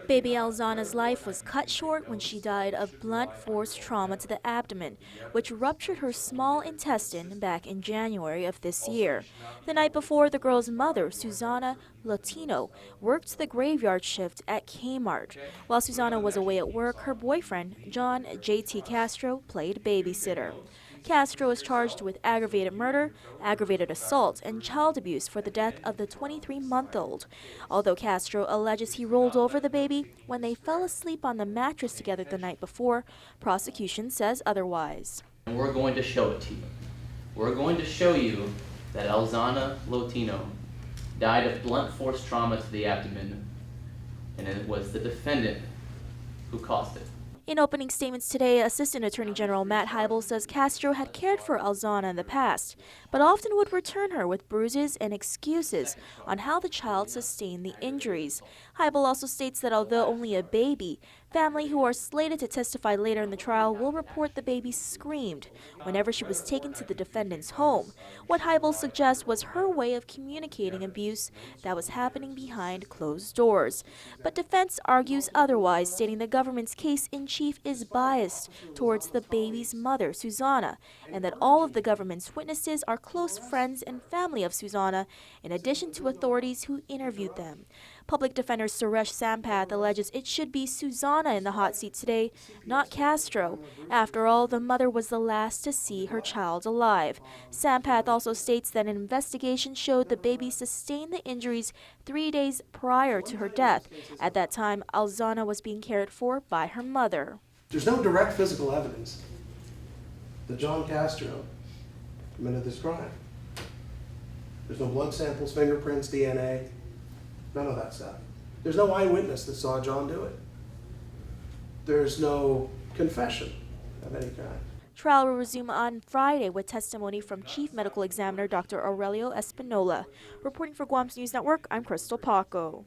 Baby Alzana's life was cut short when she died of blunt force trauma to the abdomen, which ruptured her small intestine back in January of this year. The night before, the girl's mother, Susana Latino, worked the graveyard shift at Kmart. While Susana was away at work, her boyfriend, John J.T. Castro, played babysitter. Castro is charged with aggravated murder, aggravated assault, and child abuse for the death of the 23-month-old. Although Castro alleges he rolled over the baby when they fell asleep on the mattress together the night before, prosecution says otherwise. And we're going to show it to you. We're going to show you that Alzana Lotino died of blunt force trauma to the abdomen, and it was the defendant who caused it. In opening statements today, Assistant Attorney General Matt Hybel says Castro had cared for Alzana in the past, but often would return her with bruises and excuses on how the child sustained the injuries. Hybel also states that although only a baby, family who are slated to testify later in the trial will report the baby screamed whenever she was taken to the defendant's home. What Hybel suggests was her way of communicating abuse that was happening behind closed doors. But defense argues otherwise, stating the government's case in chief is biased towards the baby's mother, Susana, and that all of the government's witnesses are close friends and family of Susana, in addition to authorities who interviewed them. Public defender Suresh Sampath alleges it should be Susana in the hot seat today, not Castro. After all, the mother was the last to see her child alive. Sampath also states that an investigation showed the baby sustained the injuries 3 days prior to her death. At that time, Alzana was being cared for by her mother. There's no direct physical evidence that John Castro committed this crime. There's no blood samples, fingerprints, DNA, none of that stuff. There's no eyewitness that saw John do it. There's no confession of any kind. Trial will resume on Friday with testimony from Chief Medical Examiner Dr. Aurelio Espinola. Reporting for Guam's News Network, I'm Crystal Paco.